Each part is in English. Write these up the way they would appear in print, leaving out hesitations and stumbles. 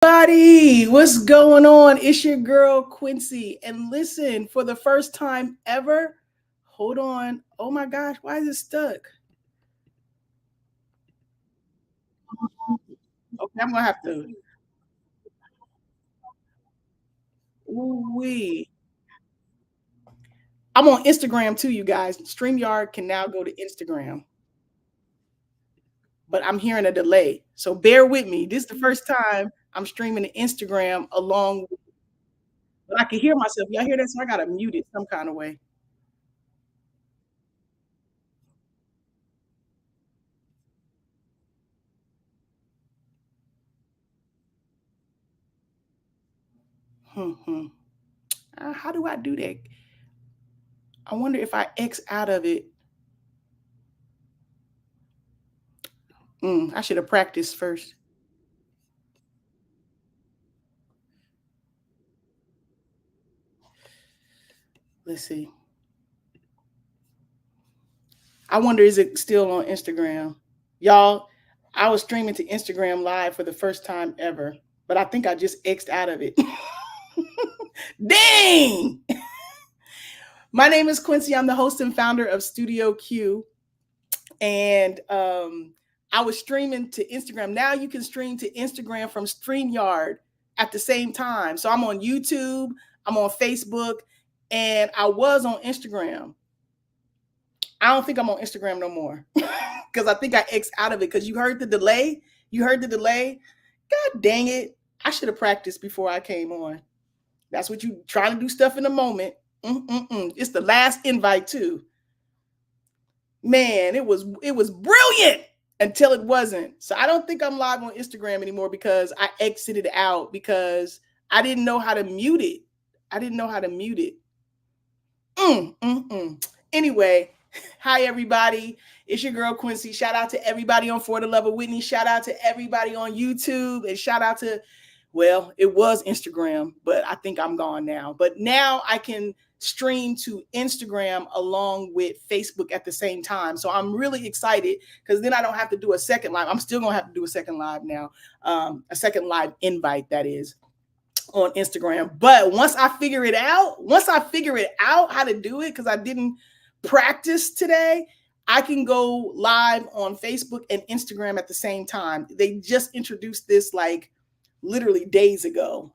Buddy, what's going on? It's your girl Quincy. And listen, for the first time ever, hold on. Oh my gosh, why is it stuck? Okay, I'm gonna have to. Ooh-wee. I'm on Instagram too, you guys. StreamYard can now go to Instagram, but I'm hearing a delay. So bear with me. This is the first time I'm streaming to Instagram along with, but I can hear myself. Y'all hear that? So I gotta mute it some kind of way. Hmm. How do I do that? I wonder if I X out of it. I should have practiced first. Let's see. I wonder, is it still on Instagram? Y'all, I was streaming to Instagram live for the first time ever, but I think I just X'd out of it. Dang! My name is Quincy. I'm the host and founder of Studio Q. And I was streaming to Instagram. Now you can stream to Instagram from StreamYard at the same time. So I'm on YouTube, I'm on Facebook, and I was on Instagram. I don't think I'm on Instagram no more because I think I X out of it because you heard the delay. You heard the delay. God dang it. I should have practiced before I came on. That's what you trying to do stuff in the moment. It's the last invite too. Man, it was brilliant until it wasn't. So I don't think I'm live on Instagram anymore because I exited out because I didn't know how to mute it. I didn't know how to mute it. Anyway, hi everybody. It's your girl Quincy. Shout out to everybody on For the Love of Whitney. Shout out to everybody on YouTube. And shout out to, well, it was Instagram, but I think I'm gone now. But now I can stream to Instagram along with Facebook at the same time. So I'm really excited because then I don't have to do a second live. I'm still going to have to do a second live now, a second live invite, that is, on Instagram. But once I figure it out how to do it, because I didn't practice today, I can go live on Facebook and Instagram at the same time. They just introduced this like literally days ago,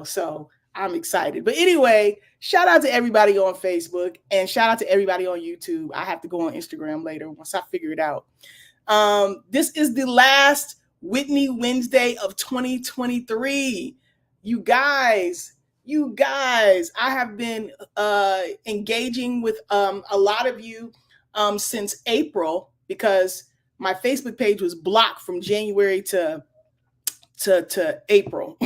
so I'm excited. But anyway, shout out to everybody on Facebook and shout out to everybody on YouTube. I have to go on Instagram later once I figure it out. This is the last Whitney Wednesday of 2023. You guys, I have been engaging with a lot of you since April because my Facebook page was blocked from January to April.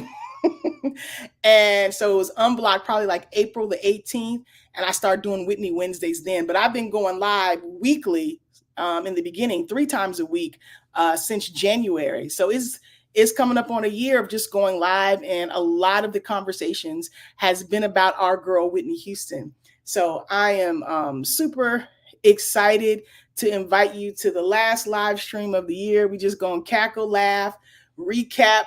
And so it was unblocked probably like April the 18th. And I started doing Whitney Wednesdays then. But I've been going live weekly in the beginning, 3 times a week since January. So it's coming up on a year of just going live. And a lot of the conversations has been about our girl, Whitney Houston. So I am super excited to invite you to the last live stream of the year. We just gonna cackle, laugh, recap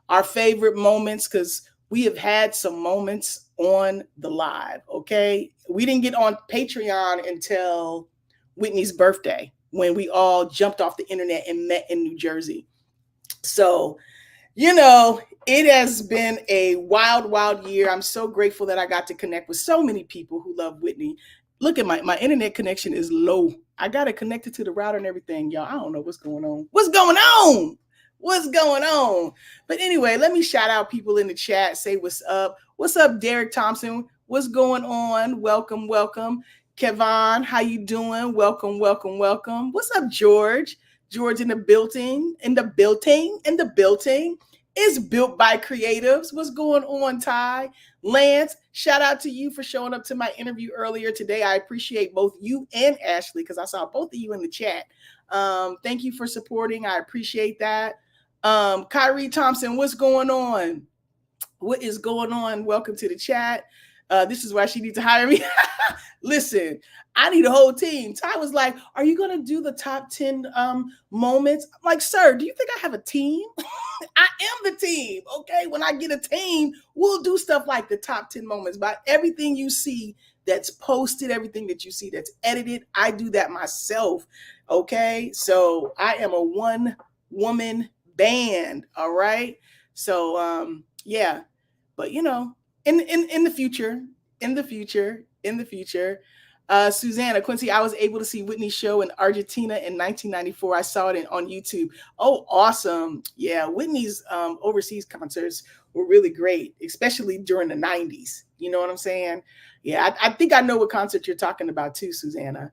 our favorite moments because we have had some moments on the live. Okay, we didn't get on Patreon until Whitney's birthday when we all jumped off the internet and met in New Jersey. So it has been a wild year. I'm so grateful that I got to connect with so many people who love Whitney. Look at my internet connection is low. I got it connected to the router and everything, y'all. I don't know what's going on. What's going on? But anyway, let me shout out people in the chat. Say what's up. What's up, Derek Thompson? What's going on? Welcome. Kevon, how you doing? Welcome. What's up, George? George in the building. It's built by creatives. What's going on, Ty? Lance, shout out to you for showing up to my interview earlier today. I appreciate both you and Ashley because I saw both of you in the chat. Thank you for supporting. I appreciate that. Kyrie Thompson, what's going on? What is going on? Welcome to the chat. This is why she needs to hire me. Listen, I need a whole team. Ty was like, are you going to do the top 10 moments? I'm like, sir, do you think I have a team? I am the team. Okay. When I get a team, we'll do stuff like the top 10 moments. But everything you see that's posted, everything that you see that's edited, I do that myself. Okay. So I am a one woman band. All right. So yeah. But you know, in the future, Susanna Quincy, I was able to see Whitney's show in Argentina in 1994. I saw it on YouTube. Oh, awesome. Yeah, Whitney's overseas concerts were really great, especially during the 90s. You know what I'm saying? Yeah, I think I know what concert you're talking about too, Susanna.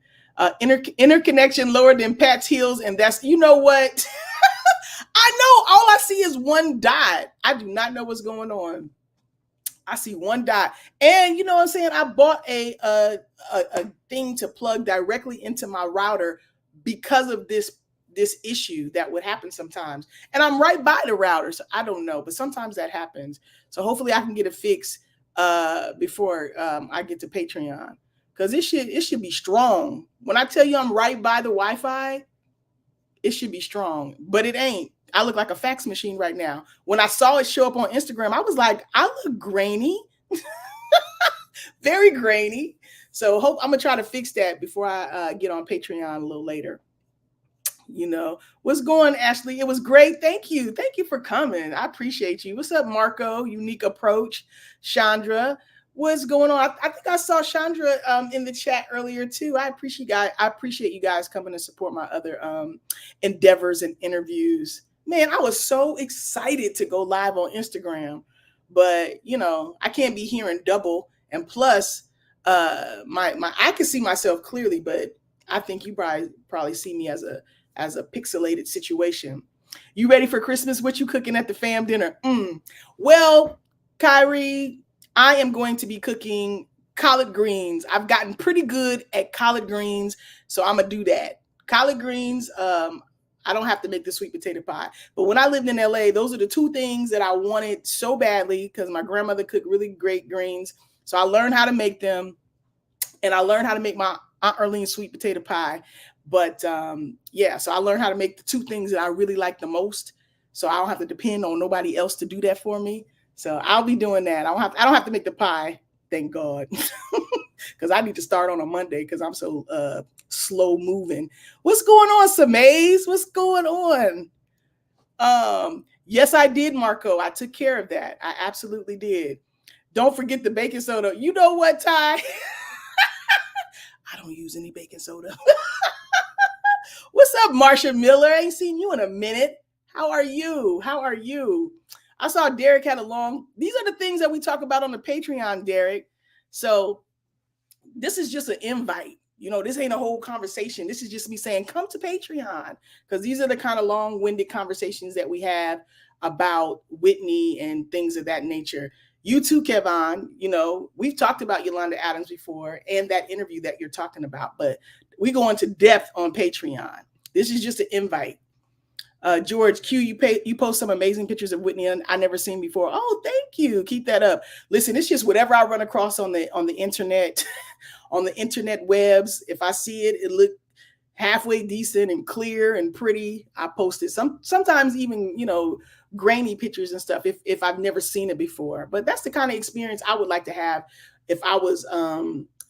Interconnection lower than Pat's heels, and that's, you know what? I know all I see is one dot. I do not know what's going on. I see one dot. And you know what I'm saying? I bought a thing to plug directly into my router because of this issue that would happen sometimes. And I'm right by the router, so I don't know, but sometimes that happens. So hopefully I can get it fixed before I get to Patreon, because it should be strong. When I tell you I'm right by the Wi-Fi, it should be strong, but it ain't. I look like a fax machine right now. When I saw it show up on Instagram, I was like, I look grainy, very grainy. So hope I'm gonna try to fix that before I get on Patreon a little later. You know, what's going, Ashley? It was great. Thank you for coming. I appreciate you. What's up, Marco? Unique approach, Chandra. What's going on? I think I saw Chandra in the chat earlier too. I appreciate you guys coming to support my other endeavors and interviews. Man, I was so excited to go live on Instagram, but you know, I can't be hearing double. And plus, my I can see myself clearly, but I think you probably see me as a pixelated situation. You ready for Christmas? What you cooking at the fam dinner? Well, Kyrie, I am going to be cooking collard greens. I've gotten pretty good at collard greens, so I'm gonna do that. Collard greens, I don't have to make the sweet potato pie. But when I lived in LA, those are the two things that I wanted so badly because my grandmother cooked really great greens. So I learned how to make them, and I learned how to make my Aunt Erlene's sweet potato pie. But yeah, so I learned how to make the two things that I really like the most. So I don't have to depend on nobody else to do that for me. So I'll be doing that. I don't have to make the pie, thank God, because I need to start on a Monday because I'm so slow moving. What's going on, Samaze? What's going on? Yes, I did, Marco. I took care of that. I absolutely did. Don't forget the baking soda. You know what, Ty? I don't use any baking soda. What's up, Marsha Miller? I ain't seen you in a minute. How are you? I saw Derek had a long. These are the things that we talk about on the Patreon, Derek. So this is just an invite. You know, this ain't a whole conversation. This is just me saying, come to Patreon, because these are the kind of long-winded conversations that we have about Whitney and things of that nature. You too, Kevon. You know, we've talked about Yolanda Adams before and that interview that you're talking about, but we go into depth on Patreon. This is just an invite. George Q, you post some amazing pictures of Whitney I never seen before. Oh, thank you. Keep that up. Listen, it's just whatever I run across on the internet, on the internet webs. If I see it look halfway decent and clear and pretty, I post it. Sometimes even, you know, grainy pictures and stuff if I've never seen it before. But that's the kind of experience I would like to have if I was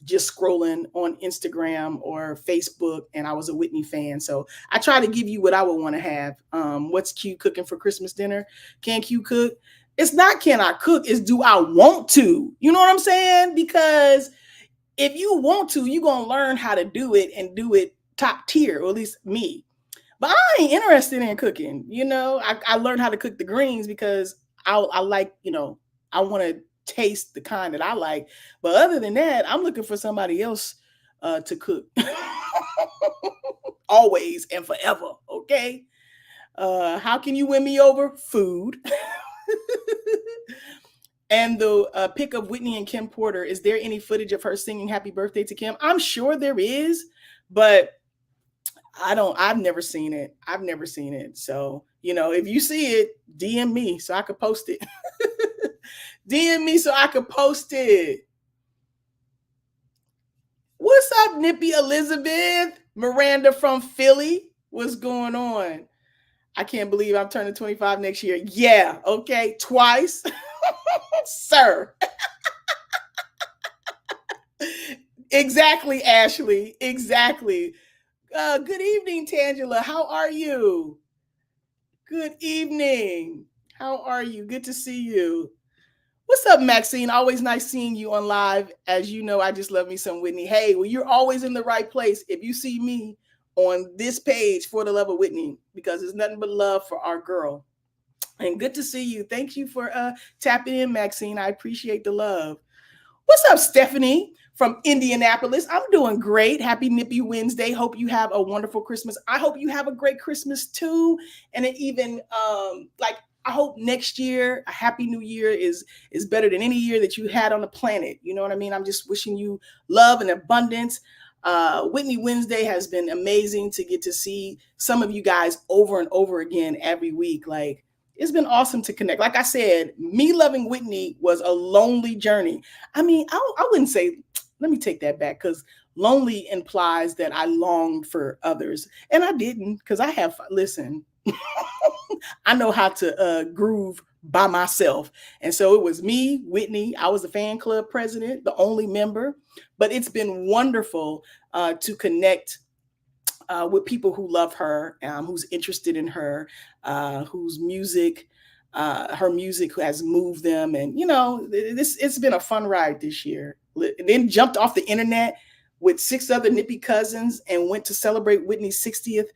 just scrolling on Instagram or Facebook and I was a Whitney fan. So I try to give you what I would want to have. What's Q cooking for Christmas dinner? Can Q cook? It's not can I cook, it's do I want to? You know what I'm saying? Because if you want to, you're going to learn how to do it and do it top tier, or at least me. But I ain't interested in cooking. You know, I learned how to cook the greens because I like, you know, I want to taste the kind that I like. But other than that, I'm looking for somebody else to cook. Always and forever. Okay. How can you win me over? Food. And the pic of Whitney and Kim Porter, is there any footage of her singing happy birthday to Kim? I'm sure there is, but I've never seen it. So, you know, if you see it, DM me so I could post it. DM me so I could post it. What's up, Nippy Elizabeth? Miranda from Philly. What's going on? I can't believe I'm turning 25 next year. Yeah, okay, twice. Sir. Exactly, Ashley. Exactly. Good evening, Tangela. How are you? Good evening. How are you? Good to see you. What's up, Maxine? Always nice seeing you on live. As you know, I just love me some Whitney. Hey, well, you're always in the right place if you see me on this page for the love of Whitney, because it's nothing but love for our girl. And good to see you. Thank you for tapping in, Maxine. I appreciate the love. What's up, Stephanie from Indianapolis? I'm doing great. Happy Nippy Wednesday. Hope you have a wonderful Christmas. I hope you have a great Christmas too. And it even I hope next year, a happy new year is better than any year that you had on the planet. You know what I mean? I'm just wishing you love and abundance. Whitney Wednesday has been amazing to get to see some of you guys over and over again every week. Like, it's been awesome to connect. Like I said, me loving Whitney was a lonely journey. I mean, I wouldn't say, let me take that back, because lonely implies that I longed for others. And I didn't, because listen, I know how to groove by myself. And so it was me, Whitney. I was the fan club president, the only member. But it's been wonderful to connect with people who love her, who's interested in her, whose music, her music has moved them. And, it's been a fun ride this year. And then jumped off the internet with 6 other Nippy cousins and went to celebrate Whitney's 60th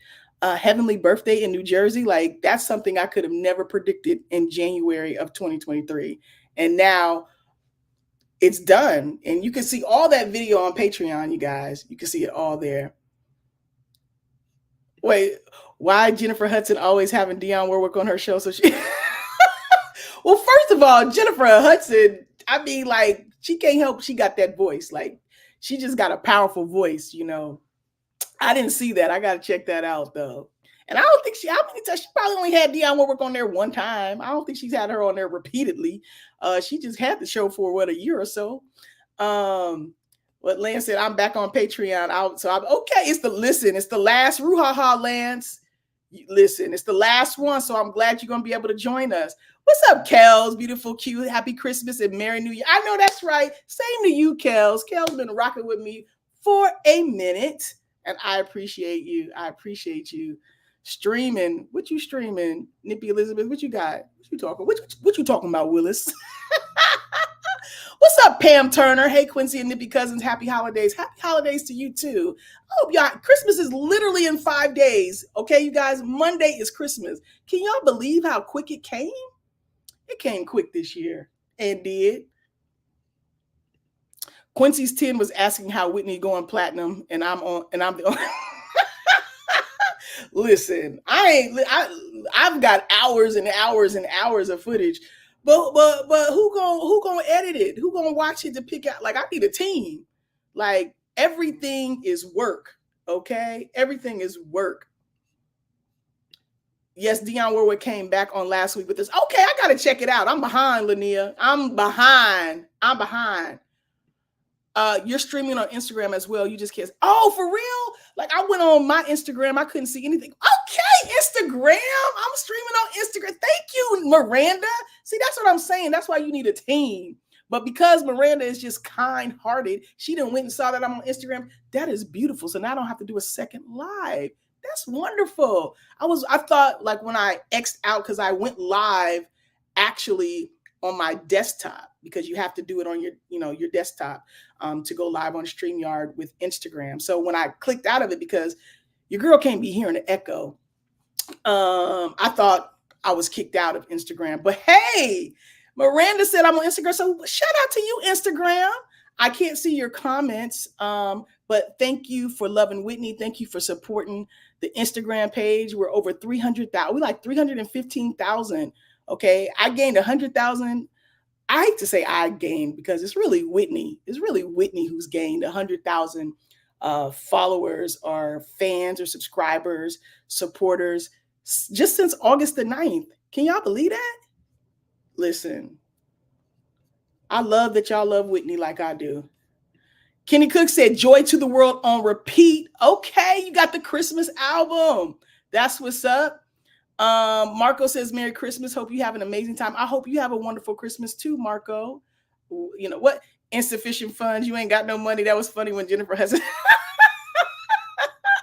heavenly birthday in New Jersey. Like, that's something I could have never predicted in January of 2023. And now it's done. And you can see all that video on Patreon, you guys. You can see it all there. Wait, why Jennifer Hudson always having Dionne Warwick on her show? So she well, first of all, Jennifer Hudson, I mean, like, she can't help, she got that voice. Like, she just got a powerful voice, I didn't see that. I got to check that out, though. And I don't think how many times, she probably only had Dionne Warwick on there one time. I don't think she's had her on there repeatedly. She just had the show for, a year or so. What Lance said, I'm back on Patreon. So I'm okay. It's the last Ruhaha, Lance. Listen, it's the last one. So I'm glad you're going to be able to join us. What's up, Kels? Beautiful, cute. Happy Christmas and Merry New Year. I know that's right. Same to you, Kels. Kels been rocking with me for a minute. And I appreciate you. I appreciate you. Streaming. What you streaming? Nippy Elizabeth, what you got? What you talking? What you talking about, Willis? What's up, Pam Turner? Hey, Quincy and Nippy cousins. Happy holidays. Happy holidays to you, too. I hope y'all, Christmas is literally in 5 days. Okay, you guys? Monday is Christmas. Can y'all believe how quick it came? It came quick this year and did. Quincy's 10 was asking how Whitney going platinum, and I'm the Listen, I've got hours and hours and hours of footage. But who gonna edit it? Who gonna watch it to pick out? Like, I need a team. Like, everything is work. Okay, everything is work. Yes, Dionne Warwick came back on last week with this. Okay, I gotta check it out. I'm behind, Lania. I'm behind. You're streaming on Instagram as well. You just can't. Oh, for real? Like, I went on my Instagram. I couldn't see anything. Okay, Instagram. I'm streaming on Instagram. Thank you, Miranda. See, that's what I'm saying. That's why you need a team. But because Miranda is just kind-hearted, she done went and saw that I'm on Instagram. That is beautiful. So now I don't have to do a second live. That's wonderful. I thought, like, when I X'd out, because I went live actually on my desktop, because you have to do it on your desktop to go live on StreamYard with Instagram. So when I clicked out of it, because your girl can't be hearing the echo, I thought I was kicked out of Instagram. But hey, Miranda said I'm on Instagram. So shout out to you, Instagram. I can't see your comments, but thank you for loving Whitney. Thank you for supporting the Instagram page. We're over 300,000. We're like 315,000. Okay, I gained 100,000. I hate to say I gained, because it's really Whitney. It's really Whitney who's gained 100,000 followers or fans or subscribers, supporters, just since August the 9th. Can y'all believe that? Listen, I love that y'all love Whitney like I do. Kenny Cook said, Joy to the World on repeat. Okay, you got the Christmas album. That's what's up. Marco says, Merry Christmas. Hope you have an amazing time. I hope you have a wonderful Christmas too, Marco. You know what? Insufficient funds. You ain't got no money. That was funny when Jennifer has it.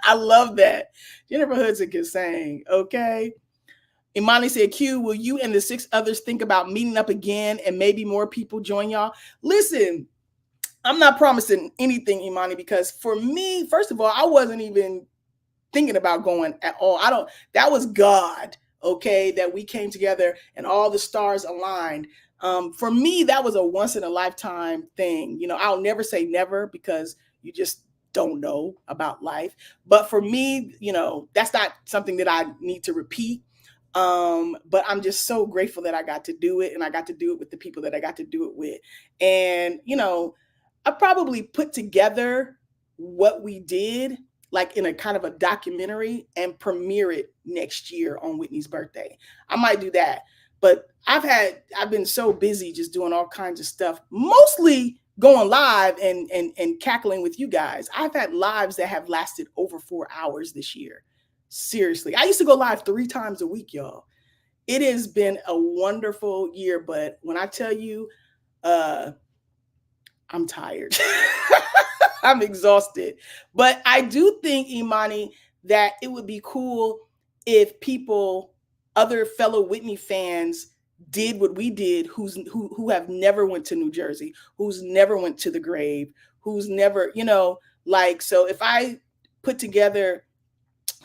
I love that. Jennifer Hudson can sing. Okay. Imani said, Q, will you and the 6 others think about meeting up again and maybe more people join y'all? Listen, I'm not promising anything, Imani, because for me, first of all, I wasn't even thinking about going at all. That was God, okay, that we came together and all the stars aligned. For me, that was a once in a lifetime thing. You know, I'll never say never because you just don't know about life. But for me, you know, that's not something that I need to repeat. But I'm just so grateful that I got to do it, and I got to do it with the people that I got to do it with. And, you know, I probably put together what we did like in a kind of a documentary and premiere it next year on Whitney's birthday. I might do that. But I've been so busy just doing all kinds of stuff, mostly going live and cackling with you guys. I've had lives that have lasted over 4 hours this year. Seriously. I used to go live 3 times a week, y'all. It has been a wonderful year, but when I tell you, I'm tired. I'm exhausted. But I do think, Imani, that it would be cool if people, other fellow Whitney fans, did what we did, who have never went to New Jersey, who's never went to the grave, who's never, you know, like, so if I put together,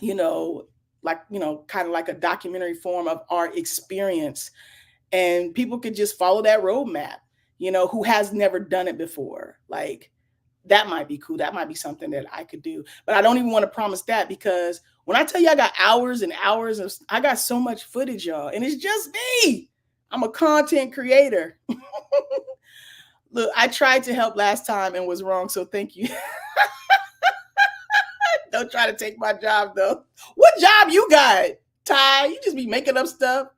you know, like, you know, kind of like a documentary form of our experience, and people could just follow that roadmap, you know, who has never done it before. Like, that might be cool. That might be something that I could do. But I don't even want to promise that, because when I tell you I got hours and hours of, I got so much footage, y'all, and it's just me. I'm a content creator. Look, I tried to help last time and was wrong, so thank you. Don't try to take my job, though. What job you got, Ty? You just be making up stuff.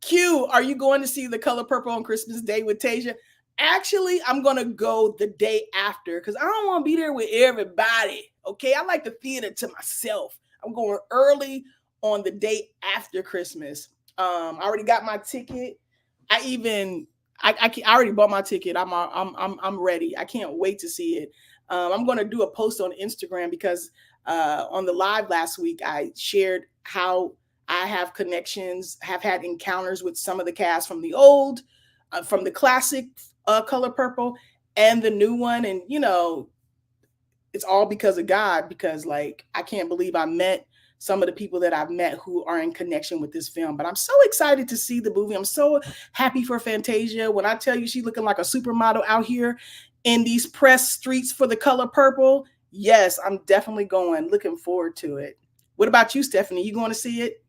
Q, are you going to see The Color Purple on Christmas Day with Tasia? Actually, I'm going to go the day after because I don't want to be there with everybody. Okay, I like the theater to myself. I'm going early on the day after Christmas. I already got my ticket. I already bought my ticket. I'm ready. I can't wait to see it. I'm going to do a post on Instagram because on the live last week I shared how I have connections, have had encounters with some of the cast from the old, from the classic Color Purple and the new one. And, you know, it's all because of God, because like, I can't believe I met some of the people that I've met who are in connection with this film. But I'm so excited to see the movie. I'm so happy for Fantasia. When I tell you she's looking like a supermodel out here in these press streets for The Color Purple, yes, I'm definitely going. Looking forward to it. What about you, Stephanie? You going to see it?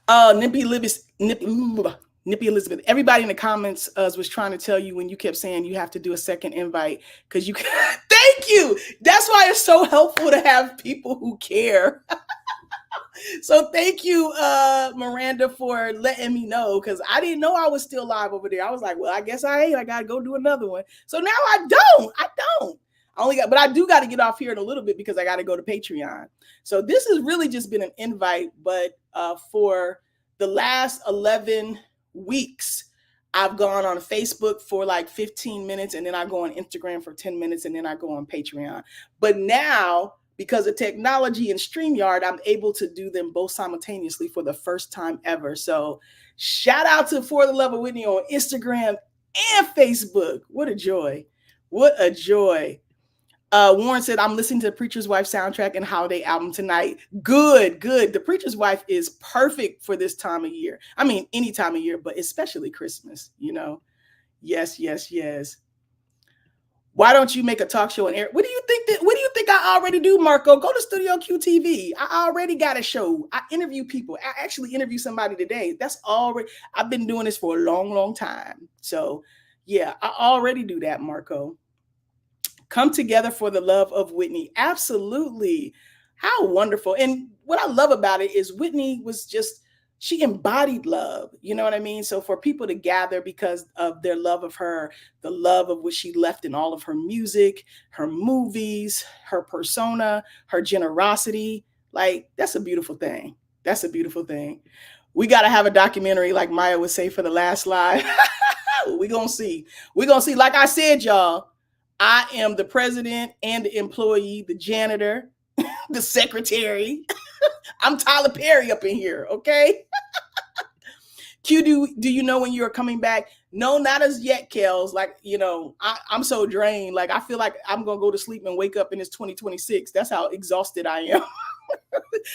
Nippy Elizabeth. Everybody in the comments was trying to tell you when you kept saying you have to do a second invite because you. Thank you. That's why it's so helpful to have people who care. So thank you, Miranda, for letting me know, because I didn't know I was still live over there. I was like, well, I guess I ain't. I gotta go do another one. So now I don't. But I do got to get off here in a little bit because I got to go to Patreon. So this has really just been an invite, but for the last 11 weeks, I've gone on Facebook for like 15 minutes, and then I go on Instagram for 10 minutes, and then I go on Patreon. But now, because of technology and StreamYard, I'm able to do them both simultaneously for the first time ever. So shout out to For the Love of Whitney on Instagram and Facebook. What a joy. What a joy. Warren said, I'm listening to the Preacher's Wife soundtrack and holiday album tonight. Good. The Preacher's Wife is perfect for this time of year. I mean, any time of year, but especially Christmas, you know? Yes. Why don't you make a talk show and air? What do you think I already do, Marco? Go to Studio QTV. I already got a show. I interview people. I actually interviewed somebody today. I've been doing this for a long time. So yeah, I already do that, Marco. Come together for the love of Whitney. Absolutely. How wonderful. And what I love about it is Whitney was just she embodied love. You know what I mean? So for people to gather because of their love of her, the love of what she left in all of her music, her movies, her persona, her generosity, like that's a beautiful thing. That's a beautiful thing. We got to have a documentary, like Maya would say, for the last live. We're going to see. We're going to see. Like I said, y'all, I am the president and the employee, the janitor, the secretary. I'm Tyler Perry up in here, okay? Q, do you know when you're coming back? No, not as yet, Kels. Like, I'm so drained. Like, I feel like I'm going to go to sleep and wake up and it's 2026. That's how exhausted I am.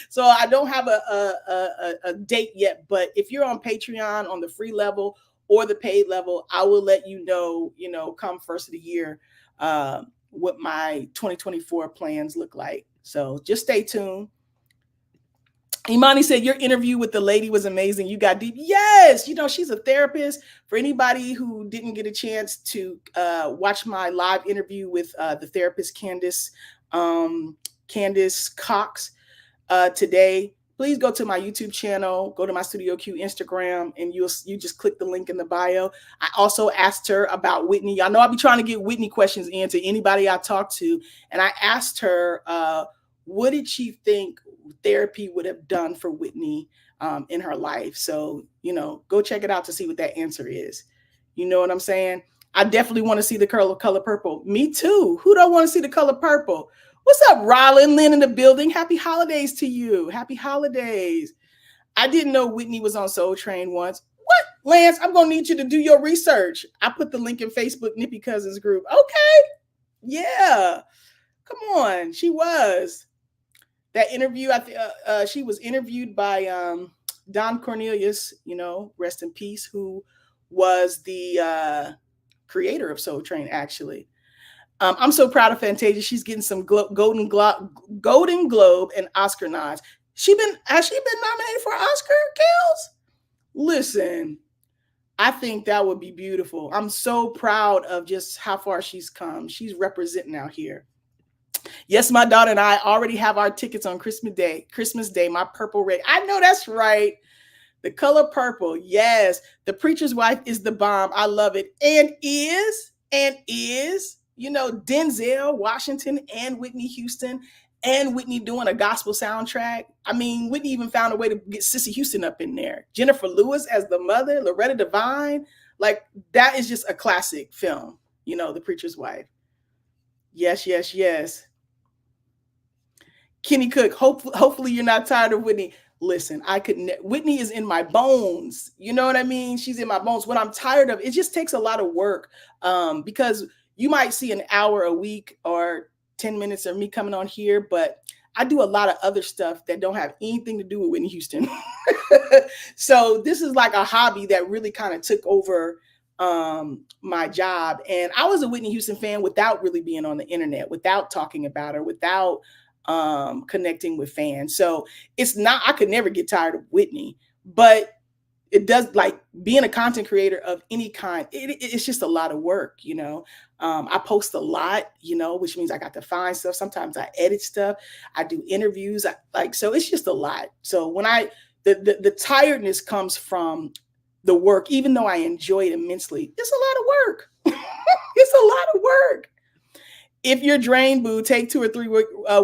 So I don't have a date yet, but if you're on Patreon on the free level or the paid level, I will let you know, come first of the year, what my 2024 plans look like. So just stay tuned. Imani said, your interview with the lady was amazing. You got deep. Yes. She's a therapist. For anybody who didn't get a chance to watch my live interview with the therapist, Candace Cox, today, please go to my YouTube channel, go to my Studio Q Instagram, and you just click the link in the bio. I also asked her about Whitney. Y'all know I'll be trying to get Whitney questions in to anybody I talk to. And I asked her, what did she think therapy would have done for Whitney in her life? So, go check it out to see what that answer is. You know what I'm saying? I definitely want to see the color purple. Me too. Who don't want to see the color purple? What's up, Rollin? Lynn in the building. Happy holidays to you. Happy holidays. I didn't know Whitney was on Soul Train once. What? Lance, I'm going to need you to do your research. I put the link in Facebook Nippy Cousins group. Okay. Yeah. Come on. She was. That interview, she was interviewed by Don Cornelius, rest in peace, who was the creator of Soul Train, actually. I'm so proud of Fantasia. She's getting some Golden Globe and Oscar nods. Has she been nominated for an Oscar, Kels? Listen, I think that would be beautiful. I'm so proud of just how far she's come. She's representing out here. Yes, my daughter and I already have our tickets on Christmas Day, my purple red. I know that's right. The color purple. Yes. The Preacher's Wife is the bomb. I love it. And is Denzel Washington and Whitney Houston and Whitney doing a gospel soundtrack. I mean, Whitney even found a way to get Sissy Houston up in there. Jennifer Lewis as the mother, Loretta Devine. Like, that is just a classic film, The Preacher's Wife. Yes, yes, yes. Kenny Cook, hopefully you're not tired of Whitney. Listen, Whitney is in my bones. You know what I mean? She's in my bones. What I'm tired of, it just takes a lot of work because you might see an hour a week or 10 minutes of me coming on here, but I do a lot of other stuff that don't have anything to do with Whitney Houston. So this is like a hobby that really kind of took over my job. And I was a Whitney Houston fan without really being on the internet, without talking about her, without connecting with fans. So it's not, I could never get tired of Whitney, but it does, like, being a content creator of any kind, it's just a lot of work, I post a lot, which means I got to find stuff. Sometimes I edit stuff. I do interviews. So it's just a lot. So when the tiredness comes from the work, even though I enjoy it immensely, it's a lot of work. It's a lot of work. If you're drained, boo, take 2 or 3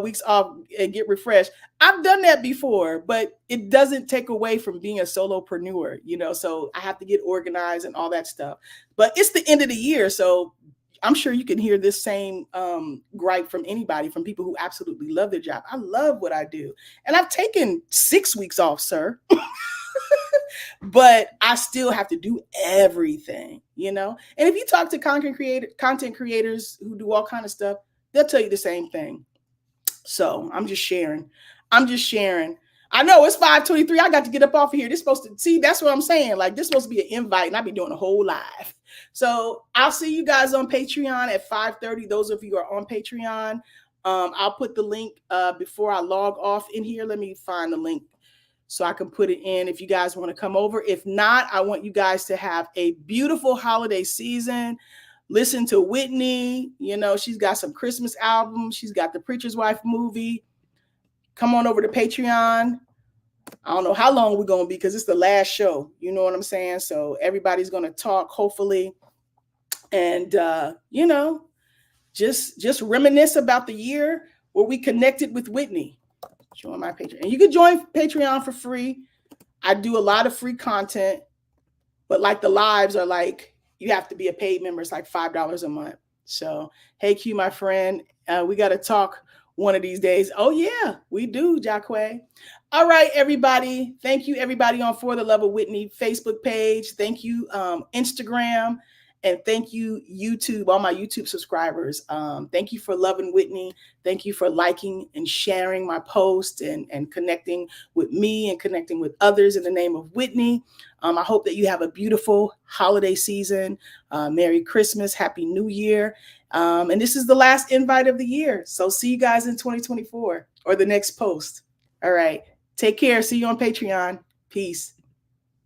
weeks off and get refreshed. I've done that before, but it doesn't take away from being a solopreneur, so I have to get organized and all that stuff. But it's the end of the year, so I'm sure you can hear this same gripe from anybody, from people who absolutely love their job. I love what I do. And I've taken 6 weeks off, sir. But I still have to do everything, And if you talk to content creators who do all kind of stuff, they'll tell you the same thing. So I'm just sharing. I know it's 5:23. I got to get up off of here. This supposed to see. That's what I'm saying. Like, this supposed to be an invite, and I'll be doing a whole live. So I'll see you guys on Patreon at 5:30. Those of you who are on Patreon, I'll put the link before I log off in here. Let me find the link so I can put it in if you guys want to come over. If not, I want you guys to have a beautiful holiday season. Listen to Whitney. She's got some Christmas albums. She's got the Preacher's Wife movie. Come on over to Patreon. I don't know how long we're going to be because it's the last show. You know what I'm saying? So everybody's going to talk, hopefully. And, just reminisce about the year where we connected with Whitney. Join my Patreon. And you can join Patreon for free. I do a lot of free content, but like the lives are like, you have to be a paid member. It's like $5 a month. So, hey, Q, my friend, we got to talk one of these days. Oh, yeah, we do, Jacque. All right, everybody. Thank you, everybody on For the Love of Whitney Facebook page. Thank you, Instagram. And thank you, YouTube, all my YouTube subscribers. Thank you for loving Whitney. Thank you for liking and sharing my post and connecting with me and connecting with others in the name of Whitney. I hope that you have a beautiful holiday season. Merry Christmas, Happy New Year. And this is the last invite of the year. So see you guys in 2024 or the next post. All right. Take care. See you on Patreon. Peace.